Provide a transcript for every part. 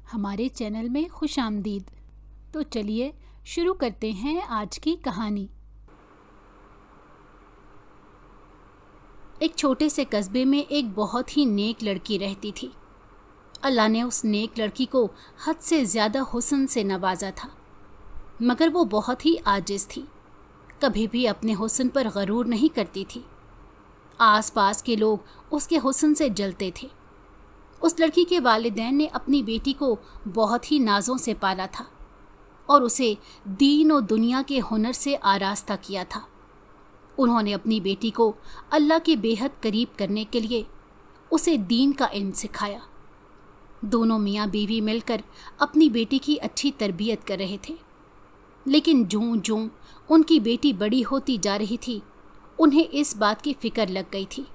हमारे चैनल में खुश आमदीद। तो चलिए शुरू करते हैं आज की कहानी। एक छोटे से कस्बे में एक बहुत ही नेक लड़की रहती थी। अल्लाह ने उस नेक लड़की को हद से ज़्यादा हुस्न से नवाजा था, मगर वो बहुत ही आजिज़ थी। कभी भी अपने हुस्न पर गरूर नहीं करती थी। आस पास के लोग उसके हुस्न से जलते थे। उस लड़की के वालिदैन ने अपनी बेटी को बहुत ही नाज़ों से पाला था और उसे दीन और दुनिया के हुनर से आरास्ता किया था। उन्होंने अपनी बेटी को अल्लाह के बेहद करीब करने के लिए उसे दीन का इल्म सिखाया। दोनों मियाँ बीवी मिलकर अपनी बेटी की अच्छी तरबियत कर रहे थे, लेकिन जूं जूं उनकी बेटी बड़ी होती जा रही थी, उन्हें इस बात की फ़िक्र लग गई थी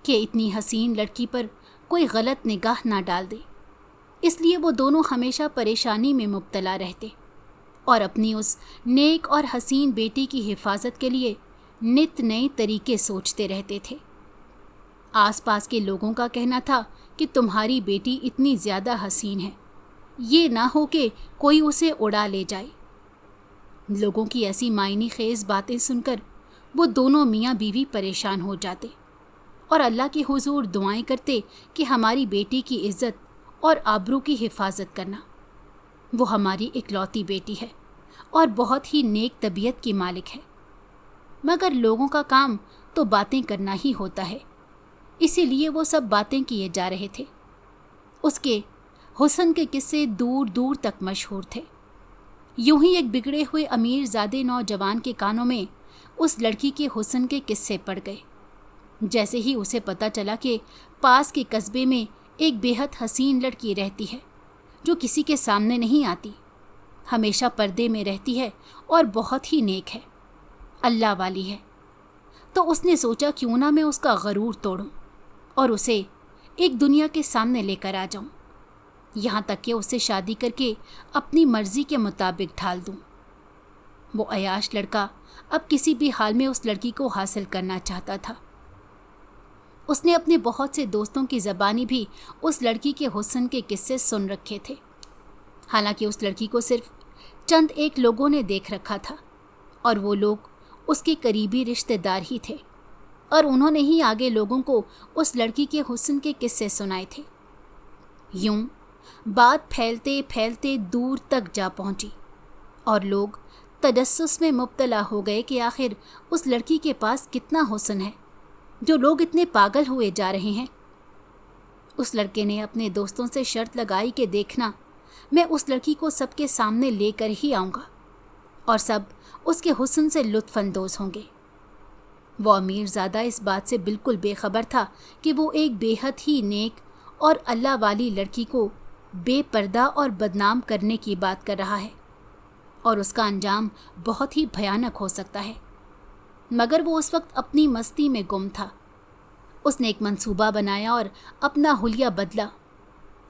कि इतनी हसीन लड़की पर कोई गलत निगाह ना डाल दे। इसलिए वो दोनों हमेशा परेशानी में मुब्तला रहते और अपनी उस नेक और हसीन बेटी की हिफाजत के लिए नित नए तरीके सोचते रहते थे। आसपास के लोगों का कहना था कि तुम्हारी बेटी इतनी ज़्यादा हसीन है, ये ना हो कि कोई उसे उड़ा ले जाए। लोगों की ऐसी मायने खेज बातें सुनकर वो दोनों मियाँ बीवी परेशान हो जाते और अल्लाह के हुजूर दुआएं करते कि हमारी बेटी की इज़्ज़त और आबरू की हिफाजत करना। वो हमारी इकलौती बेटी है और बहुत ही नेक तबीयत की मालिक है, मगर लोगों का काम तो बातें करना ही होता है, इसीलिए वो सब बातें किए जा रहे थे। उसके हुस्न के किस्से दूर दूर तक मशहूर थे। यूं ही एक बिगड़े हुए अमीरजादे नौजवान के कानों में उस लड़की के हुस्न के किस्से पड़ गए। जैसे ही उसे पता चला कि पास के कस्बे में एक बेहद हसीन लड़की रहती है जो किसी के सामने नहीं आती, हमेशा पर्दे में रहती है और बहुत ही नेक है, अल्लाह वाली है, तो उसने सोचा क्यों ना मैं उसका गरूर तोड़ूं और उसे एक दुनिया के सामने लेकर आ जाऊं, यहाँ तक कि उससे शादी करके अपनी मर्जी के मुताबिक ढाल दूं। वो अयाश लड़का अब किसी भी हाल में उस लड़की को हासिल करना चाहता था। उसने अपने बहुत से दोस्तों की ज़बानी भी उस लड़की के हुस्न के किस्से सुन रखे थे। हालांकि उस लड़की को सिर्फ चंद एक लोगों ने देख रखा था और वो लोग उसके करीबी रिश्तेदार ही थे, और उन्होंने ही आगे लोगों को उस लड़की के हुस्न के किस्से सुनाए थे। यूं बात फैलते फैलते दूर तक जा पहुंची और लोग तजस्सुस में मुब्तला हो गए कि आखिर उस लड़की के पास कितना हुस्न है जो लोग इतने पागल हुए जा रहे हैं। उस लड़के ने अपने दोस्तों से शर्त लगाई कि देखना, मैं उस लड़की को सबके सामने लेकर ही आऊँगा और सब उसके हुस्न से लुत्फ़अंदोज़ होंगे। वो अमीरज़ादा इस बात से बिल्कुल बेखबर था कि वो एक बेहद ही नेक और अल्लाह वाली लड़की को बेपर्दा और बदनाम करने की बात कर रहा है और उसका अंजाम बहुत ही भयानक हो सकता है। मगर वो उस वक्त अपनी मस्ती में गुम था। उसने एक मंसूबा बनाया और अपना हुलिया बदला।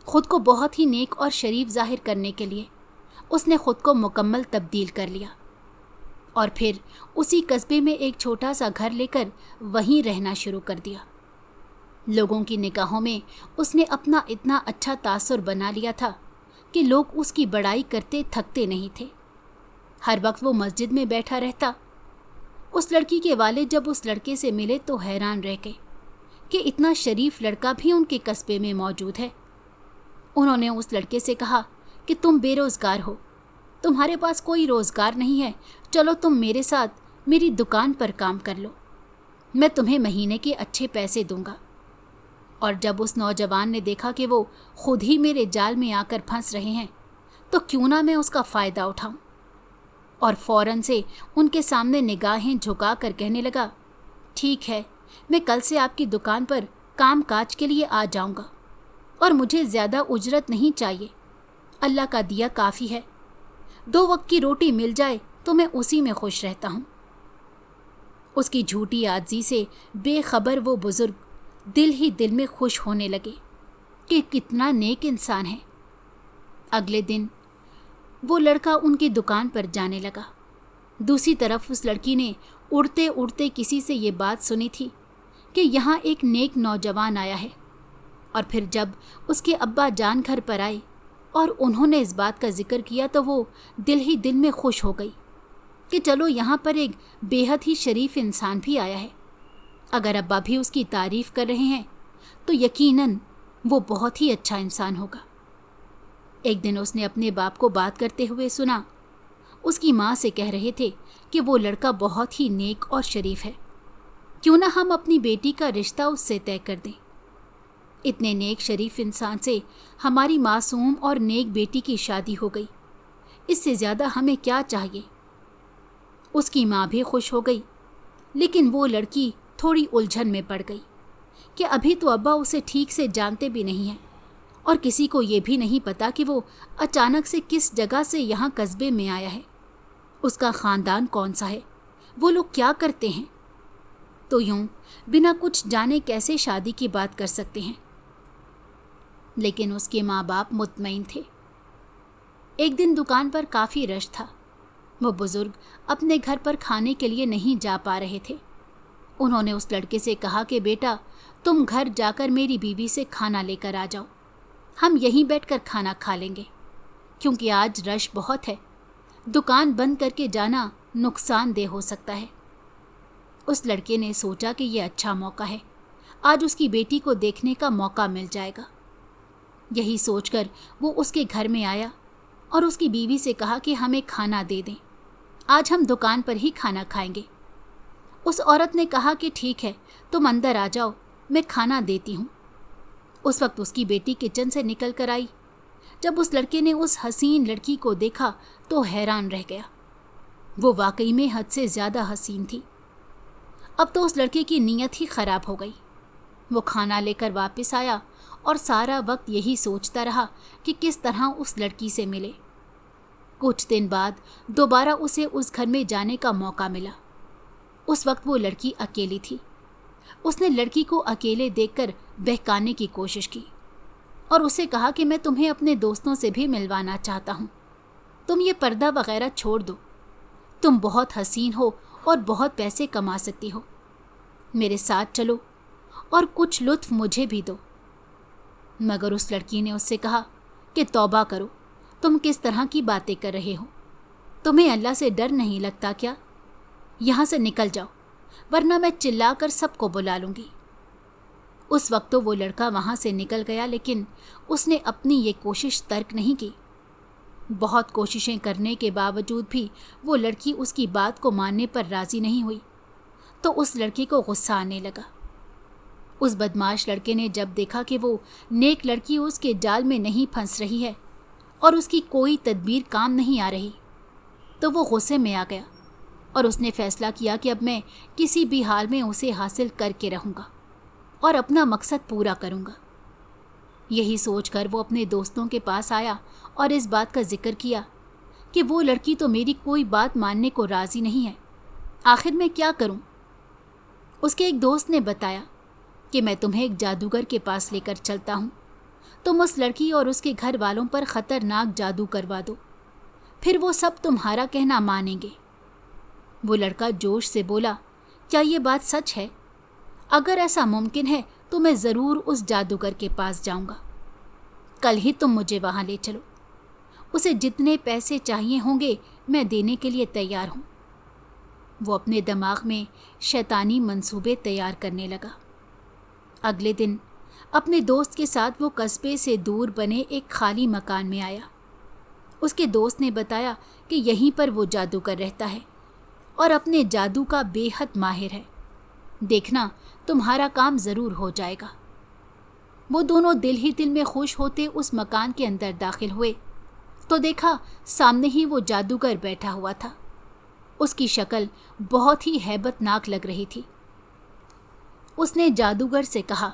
खुद को बहुत ही नेक और शरीफ जाहिर करने के लिए उसने खुद को मुकम्मल तब्दील कर लिया और फिर उसी कस्बे में एक छोटा सा घर लेकर वहीं रहना शुरू कर दिया। लोगों की निगाहों में उसने अपना इतना अच्छा तासुर बना लिया था कि लोग उसकी बड़ाई करते थकते नहीं थे। हर वक्त वो मस्जिद में बैठा रहता। उस लड़की के वालिद जब उस लड़के से मिले तो हैरान रह गए कि इतना शरीफ लड़का भी उनके कस्बे में मौजूद है। उन्होंने उस लड़के से कहा कि तुम बेरोज़गार हो, तुम्हारे पास कोई रोज़गार नहीं है, चलो तुम मेरे साथ मेरी दुकान पर काम कर लो, मैं तुम्हें महीने के अच्छे पैसे दूंगा। और जब उस नौजवान ने देखा कि वो खुद ही मेरे जाल में आकर फंस रहे हैं, तो क्यों ना मैं उसका फ़ायदा उठाऊं, और फ़ौरन से उनके सामने निगाहें झुका कर कहने लगा, ठीक है, मैं कल से आपकी दुकान पर काम काज के लिए आ जाऊंगा और मुझे ज़्यादा उजरत नहीं चाहिए, अल्लाह का दिया काफ़ी है, 2 वक्त की रोटी मिल जाए तो मैं उसी में खुश रहता हूँ। उसकी झूठी आजिज़ी से बेखबर वो बुज़ुर्ग दिल ही दिल में खुश होने लगे कि कितना नेक इंसान है। अगले दिन वो लड़का उनकी दुकान पर जाने लगा। दूसरी तरफ उस लड़की ने उड़ते उड़ते किसी से ये बात सुनी थी कि यहाँ एक नेक नौजवान आया है, और फिर जब उसके अब्बा जान घर पर आए और उन्होंने इस बात का जिक्र किया तो वो दिल ही दिल में खुश हो गई कि चलो यहाँ पर एक बेहद ही शरीफ इंसान भी आया है। अगर अब्बा भी उसकी तारीफ कर रहे हैं तो यकीनन वो बहुत ही अच्छा इंसान होगा। एक दिन उसने अपने बाप को बात करते हुए सुना। उसकी माँ से कह रहे थे कि वो लड़का बहुत ही नेक और शरीफ है, क्यों ना हम अपनी बेटी का रिश्ता उससे तय कर दें। इतने नेक शरीफ इंसान से हमारी मासूम और नेक बेटी की शादी हो गई, इससे ज़्यादा हमें क्या चाहिए। उसकी माँ भी खुश हो गई, लेकिन वो लड़की थोड़ी उलझन में पड़ गई कि अभी तो अब्बा उसे ठीक से जानते भी नहीं हैं और किसी को ये भी नहीं पता कि वो अचानक से किस जगह से यहाँ कस्बे में आया है, उसका ख़ानदान कौन सा है, वो लोग क्या करते हैं। तो यूं बिना कुछ जाने कैसे शादी की बात कर सकते हैं। लेकिन उसके माँ बाप मुतमईन थे। एक दिन दुकान पर काफ़ी रश था। वो बुज़ुर्ग अपने घर पर खाने के लिए नहीं जा पा रहे थे। उन्होंने उस लड़के से कहा कि बेटा, तुम घर जाकर मेरी बीवी से खाना लेकर आ जाओ, हम यहीं बैठकर खाना खा लेंगे, क्योंकि आज रश बहुत है, दुकान बंद करके जाना नुकसानदेह हो सकता है। उस लड़के ने सोचा कि यह अच्छा मौका है, आज उसकी बेटी को देखने का मौका मिल जाएगा। यही सोचकर वो उसके घर में आया और उसकी बीवी से कहा कि हमें खाना दे दें, आज हम दुकान पर ही खाना खाएंगे। उस औरत ने कहा कि ठीक है, तुम अंदर आ जाओ, मैं खाना देती हूँ। उस वक्त उसकी बेटी किचन से निकल कर आई। जब उस लड़के ने उस हसीन लड़की को देखा तो हैरान रह गया। वो वाकई में हद से ज़्यादा हसीन थी। अब तो उस लड़के की नीयत ही ख़राब हो गई। वो खाना लेकर वापस आया और सारा वक्त यही सोचता रहा कि किस तरह उस लड़की से मिले। कुछ दिन बाद दोबारा उसे उस घर में जाने का मौका मिला। उस वक्त वो लड़की अकेली थी। उसने लड़की को अकेले देखकर बहकाने की कोशिश की और उसे कहा कि मैं तुम्हें अपने दोस्तों से भी मिलवाना चाहता हूँ, तुम ये पर्दा वगैरह छोड़ दो, तुम बहुत हसीन हो और बहुत पैसे कमा सकती हो, मेरे साथ चलो और कुछ लुत्फ मुझे भी दो। मगर उस लड़की ने उससे कहा कि तौबा करो, तुम किस तरह की बातें कर रहे हो, तुम्हें अल्लाह से डर नहीं लगता क्या? यहाँ से निकल जाओ, वरना मैं चिल्लाकर सबको बुला लूँगी। उस वक्त तो वो लड़का वहाँ से निकल गया, लेकिन उसने अपनी ये कोशिश तर्क नहीं की। बहुत कोशिशें करने के बावजूद भी वो लड़की उसकी बात को मानने पर राज़ी नहीं हुई, तो उस लड़के को गुस्सा आने लगा। उस बदमाश लड़के ने जब देखा कि वो नेक लड़की उसके जाल में नहीं फंस रही है और उसकी कोई तदबीर काम नहीं आ रही, तो वो गुस्से में आ गया और उसने फैसला किया कि अब मैं किसी भी हाल में उसे हासिल करके रहूँगा और अपना मकसद पूरा करूँगा। यही सोचकर वो अपने दोस्तों के पास आया और इस बात का जिक्र किया कि वो लड़की तो मेरी कोई बात मानने को राज़ी नहीं है, आखिर मैं क्या करूँ। उसके एक दोस्त ने बताया कि मैं तुम्हें एक जादूगर के पास लेकर चलता हूँ, तुम उस लड़की और उसके घर वालों पर ख़तरनाक जादू करवा दो, फिर वो सब तुम्हारा कहना मानेंगे। वो लड़का जोश से बोला, क्या ये बात सच है? अगर ऐसा मुमकिन है तो मैं ज़रूर उस जादूगर के पास जाऊंगा, कल ही तुम मुझे वहाँ ले चलो, उसे जितने पैसे चाहिए होंगे मैं देने के लिए तैयार हूँ। वो अपने दिमाग में शैतानी मंसूबे तैयार करने लगा। अगले दिन अपने दोस्त के साथ वो कस्बे से दूर बने एक खाली मकान में आया। उसके दोस्त ने बताया कि यहीं पर वो जादूगर रहता है और अपने जादू का बेहद माहिर है, देखना तुम्हारा काम ज़रूर हो जाएगा। वो दोनों दिल ही दिल में खुश होते उस मकान के अंदर दाखिल हुए तो देखा सामने ही वो जादूगर बैठा हुआ था। उसकी शक्ल बहुत ही हैबतनाक लग रही थी। उसने जादूगर से कहा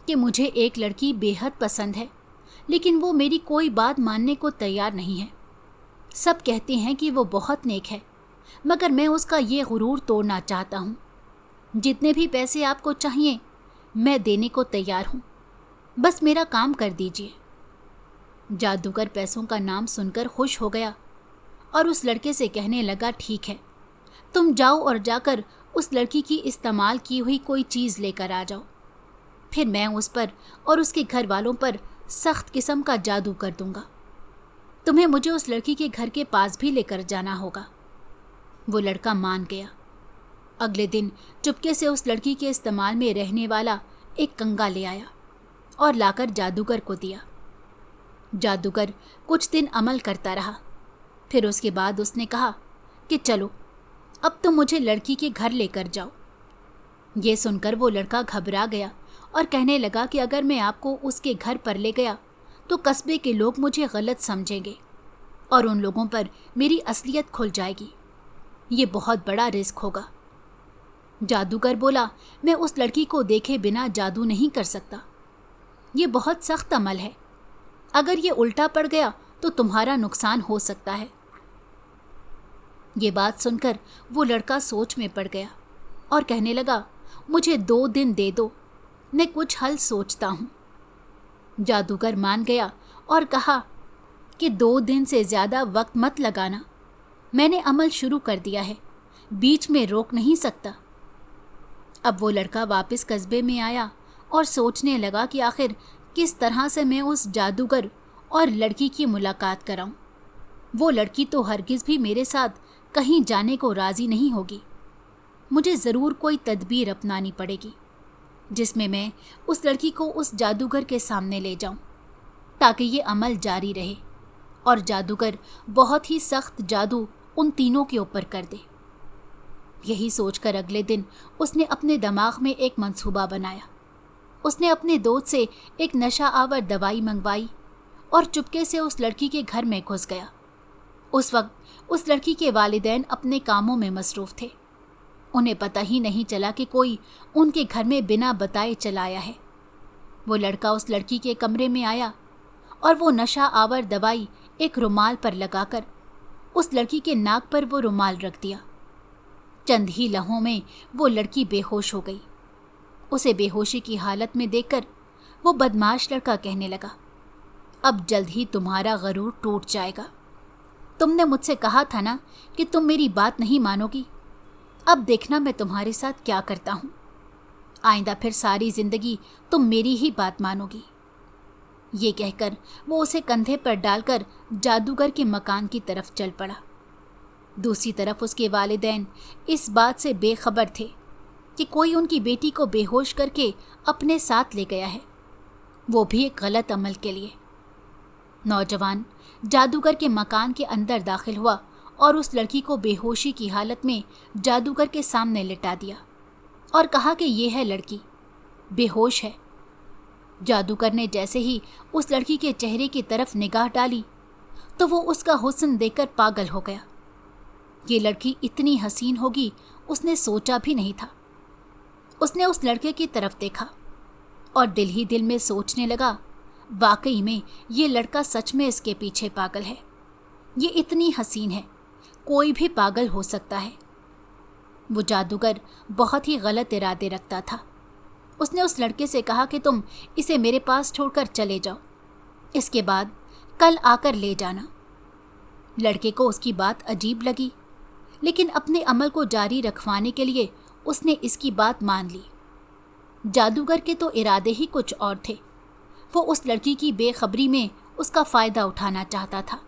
कि मुझे एक लड़की बेहद पसंद है, लेकिन वो मेरी कोई बात मानने को तैयार नहीं है। सब कहते हैं कि वो बहुत नेक है, मगर मैं उसका ये गुरूर तोड़ना चाहता हूँ। जितने भी पैसे आपको चाहिए मैं देने को तैयार हूँ, बस मेरा काम कर दीजिए। जादूगर पैसों का नाम सुनकर खुश हो गया और उस लड़के से कहने लगा, ठीक है, तुम जाओ और जाकर उस लड़की की इस्तेमाल की हुई कोई चीज़ लेकर आ जाओ, फिर मैं उस पर और उसके घर वालों पर सख्त किस्म का जादू कर दूंगा तुम्हें मुझे उस लड़की के घर के पास भी लेकर जाना होगा। वो लड़का मान गया। अगले दिन चुपके से उस लड़की के इस्तेमाल में रहने वाला एक कंगा ले आया और लाकर जादूगर को दिया। जादूगर कुछ दिन अमल करता रहा। फिर उसके बाद उसने कहा कि चलो अब तुम मुझे लड़की के घर लेकर जाओ। ये सुनकर वो लड़का घबरा गया और कहने लगा कि अगर मैं आपको उसके घर पर ले गया तो कस्बे के लोग मुझे गलत समझेंगे और उन लोगों पर मेरी असलियत खुल जाएगी। ये बहुत बड़ा रिस्क होगा। जादूगर बोला, मैं उस लड़की को देखे बिना जादू नहीं कर सकता। ये बहुत सख्त अमल है। अगर ये उल्टा पड़ गया तो तुम्हारा नुकसान हो सकता है। ये बात सुनकर वो लड़का सोच में पड़ गया और कहने लगा, मुझे 2 दिन दे दो, मैं कुछ हल सोचता हूँ। जादूगर मान गया और कहा कि 2 दिन से ज़्यादा वक्त मत लगाना, मैंने अमल शुरू कर दिया है, बीच में रोक नहीं सकता। अब वो लड़का वापस कस्बे में आया और सोचने लगा कि आखिर किस तरह से मैं उस जादूगर और लड़की की मुलाकात कराऊं। वो लड़की तो हरगिज़ भी मेरे साथ कहीं जाने को राज़ी नहीं होगी। मुझे ज़रूर कोई तदबीर अपनानी पड़ेगी जिसमें मैं उस लड़की को उस जादूगर के सामने ले जाऊं ताकि ये अमल जारी रहे और जादूगर बहुत ही सख्त जादू उन तीनों के ऊपर कर दे। यही सोचकर अगले दिन उसने अपने दिमाग में एक मंसूबा बनाया। उसने अपने दोस्त से एक नशा आवर दवाई मंगवाई और चुपके से उस लड़की के घर में घुस गया। उस वक्त उस लड़की के वालिदैन अपने कामों में मसरूफ़ थे। उन्हें पता ही नहीं चला कि कोई उनके घर में बिना बताए चला आया है। वो लड़का उस लड़की के कमरे में आया और वो नशा आवर दवाई एक रुमाल पर लगाकर उस लड़की के नाक पर वो रुमाल रख दिया। चंद ही लम्हों में वो लड़की बेहोश हो गई। उसे बेहोशी की हालत में देखकर वो बदमाश लड़का कहने लगा, अब जल्द ही तुम्हारा गरूर टूट जाएगा। तुमने मुझसे कहा था ना कि तुम मेरी बात नहीं मानोगी। अब देखना मैं तुम्हारे साथ क्या करता हूँ। आइंदा फिर सारी जिंदगी तुम मेरी ही बात मानोगी। ये कहकर वो उसे कंधे पर डालकर जादूगर के मकान की तरफ चल पड़ा। दूसरी तरफ उसके वालिदैन इस बात से बेखबर थे कि कोई उनकी बेटी को बेहोश करके अपने साथ ले गया है, वो भी एक गलत अमल के लिए। नौजवान जादूगर के मकान के अंदर दाखिल हुआ और उस लड़की को बेहोशी की हालत में जादूगर के सामने लिटा दिया और कहा कि ये है लड़की, बेहोश है। जादूगर ने जैसे ही उस लड़की के चेहरे की तरफ निगाह डाली तो वो उसका हुस्न देखकर पागल हो गया। ये लड़की इतनी हसीन होगी उसने सोचा भी नहीं था। उसने उस लड़के की तरफ देखा और दिल ही दिल में सोचने लगा, वाकई में ये लड़का सच में इसके पीछे पागल है। ये इतनी हसीन है, कोई भी पागल हो सकता है। वो जादूगर बहुत ही गलत इरादे रखता था। उसने उस लड़के से कहा कि तुम इसे मेरे पास छोड़कर चले जाओ, इसके बाद कल आकर ले जाना। लड़के को उसकी बात अजीब लगी, लेकिन अपने अमल को जारी रखवाने के लिए उसने इसकी बात मान ली। जादूगर के तो इरादे ही कुछ और थे। वो उस लड़की की बेखबरी में उसका फ़ायदा उठाना चाहता था।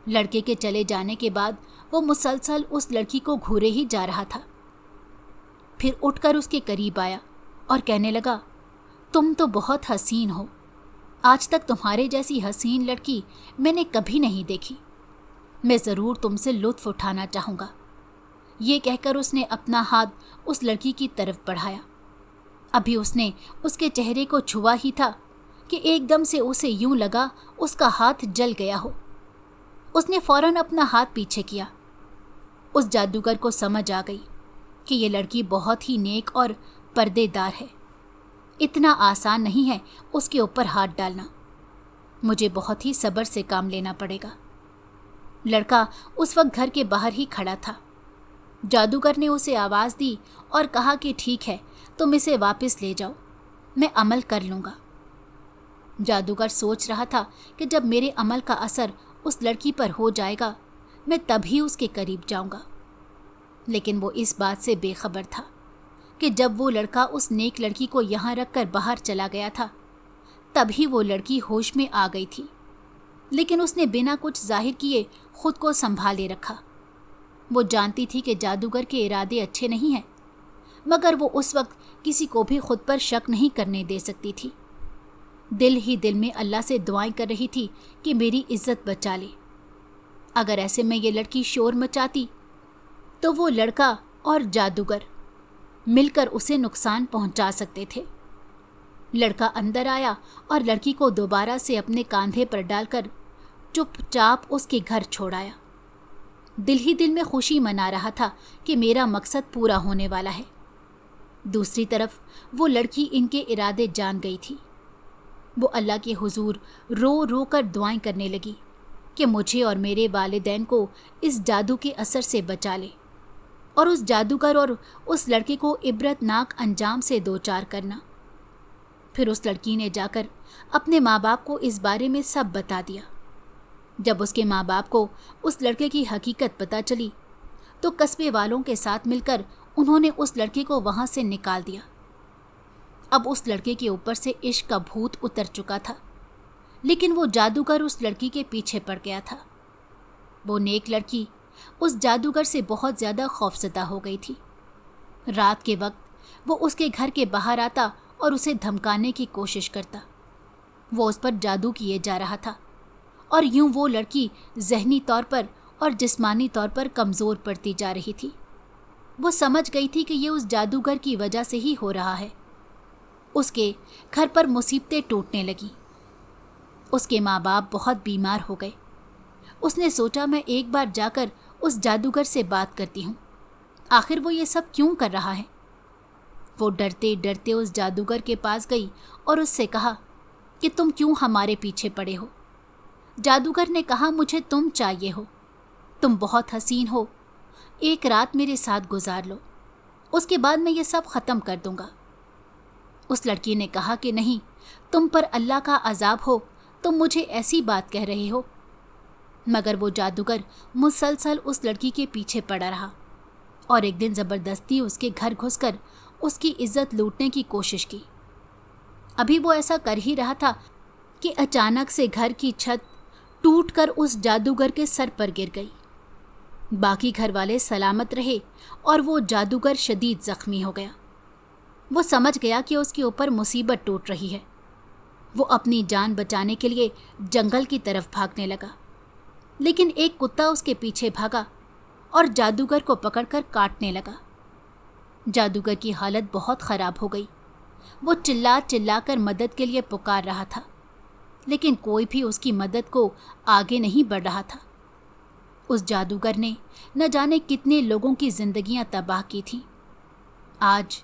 लड़के के चले जाने के बाद वो मुसलसल उस लड़की को घूरे ही जा रहा था। फिर उठकर उसके करीब आया और कहने लगा, तुम तो बहुत हसीन हो। आज तक तुम्हारे जैसी हसीन लड़की मैंने कभी नहीं देखी। मैं ज़रूर तुमसे लुत्फ़ उठाना चाहूँगा। ये कहकर उसने अपना हाथ उस लड़की की तरफ बढ़ाया। अभी उसने उसके चेहरे को छुआ ही था कि एकदम से उसे यूं लगा उसका हाथ जल गया हो। उसने फौरन अपना हाथ पीछे किया। उस जादूगर को समझ आ गई कि ये लड़की बहुत ही नेक और पर्देदार है। इतना आसान नहीं है उसके ऊपर हाथ डालना। मुझे बहुत ही सब्र से काम लेना पड़ेगा। लड़का उस वक्त घर के बाहर ही खड़ा था। जादूगर ने उसे आवाज़ दी और कहा कि ठीक है, तुम इसे वापस ले जाओ, मैं अमल कर लूँगा। जादूगर सोच रहा था कि जब मेरे अमल का असर उस लड़की पर हो जाएगा मैं तभी उसके करीब जाऊँगा। लेकिन वो इस बात से बेखबर था कि जब वो लड़का उस नेक लड़की को यहाँ रखकर बाहर चला गया था तभी वो लड़की होश में आ गई थी लेकिन उसने बिना कुछ जाहिर किए खुद को संभाले रखा। वो जानती थी कि जादूगर के इरादे अच्छे नहीं हैं, मगर वो उस वक्त किसी को भी खुद पर शक नहीं करने दे सकती थी। दिल ही दिल में अल्लाह से दुआएं कर रही थी कि मेरी इज्जत बचा ले। अगर ऐसे में ये लड़की शोर मचाती तो वो लड़का और जादूगर मिलकर उसे नुकसान पहुंचा सकते थे। लड़का अंदर आया और लड़की को दोबारा से अपने कांधे पर डालकर चुपचाप उसके घर छोड़ आया। दिल ही दिल में खुशी मना रहा था कि मेरा मकसद पूरा होने वाला है। दूसरी तरफ वो लड़की इनके इरादे जान गई थी। वो अल्लाह के हुजूर रो रो कर दुआएं करने लगी कि मुझे और मेरे वालिदैन को इस जादू के असर से बचा ले और उस जादूगर और उस लड़के को इबरतनाक अंजाम से दो चार करना। फिर उस लड़की ने जाकर अपने माँ बाप को इस बारे में सब बता दिया। जब उसके माँ बाप को उस लड़के की हकीकत पता चली तो कस्बे वालों के साथ मिलकर उन्होंने उस लड़के को वहाँ से निकाल दिया। अब उस लड़के के ऊपर से इश्क का भूत उतर चुका था, लेकिन वो जादूगर उस लड़की के पीछे पड़ गया था। वो नेक लड़की उस जादूगर से बहुत ज़्यादा खौफजदा हो गई थी। रात के वक्त वो उसके घर के बाहर आता और उसे धमकाने की कोशिश करता। वो उस पर जादू किए जा रहा था और यूं वो लड़की ज़हनी तौर पर और जिस्मानी तौर पर कमज़ोर पड़ती जा रही थी। वो समझ गई थी कि ये उस जादूगर की वजह से ही हो रहा है। उसके घर पर मुसीबतें टूटने लगीं। उसके माँ बाप बहुत बीमार हो गए। उसने सोचा मैं एक बार जाकर उस जादूगर से बात करती हूँ, आखिर वो ये सब क्यों कर रहा है। वो डरते डरते उस जादूगर के पास गई और उससे कहा कि तुम क्यों हमारे पीछे पड़े हो। जादूगर ने कहा मुझे तुम चाहिए हो, तुम बहुत हसीन हो, एक रात मेरे साथ गुजार लो, उसके बाद मैं ये सब ख़त्म कर दूंगा। उस लड़की ने कहा कि नहीं, तुम पर अल्लाह का अजाब हो, तुम मुझे ऐसी बात कह रहे हो। मगर वो जादूगर मुसलसल उस लड़की के पीछे पड़ा रहा और एक दिन ज़बरदस्ती उसके घर घुसकर उसकी इज्जत लूटने की कोशिश की। अभी वो ऐसा कर ही रहा था कि अचानक से घर की छत टूटकर उस जादूगर के सर पर गिर गई। बाकी घर वाले सलामत रहे और वो जादूगर शदीद ज़ख्मी हो गया। वो समझ गया कि उसके ऊपर मुसीबत टूट रही है। वो अपनी जान बचाने के लिए जंगल की तरफ भागने लगा, लेकिन एक कुत्ता उसके पीछे भागा और जादूगर को पकड़कर काटने लगा। जादूगर की हालत बहुत ख़राब हो गई। वो चिल्ला चिल्ला कर मदद के लिए पुकार रहा था, लेकिन कोई भी उसकी मदद को आगे नहीं बढ़ रहा था। उस जादूगर ने न जाने कितने लोगों की जिंदगियां तबाह की थीं। आज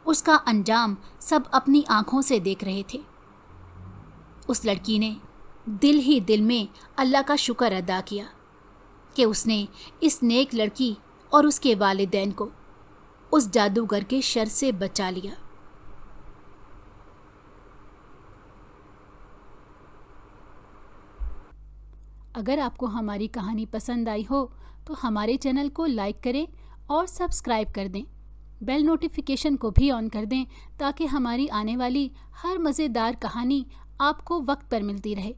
उसका अंजाम सब अपनी आंखों से देख रहे थे। उस लड़की ने दिल ही दिल में अल्लाह का शुक्र अदा किया कि उसने इस नेक लड़की और उसके वालिदैन को उस जादूगर के शर से बचा लिया। अगर आपको हमारी कहानी पसंद आई हो तो हमारे चैनल को लाइक करें और सब्सक्राइब कर दें। बेल नोटिफिकेशन को भी ऑन कर दें ताकि हमारी आने वाली हर मज़ेदार कहानी आपको वक्त पर मिलती रहे।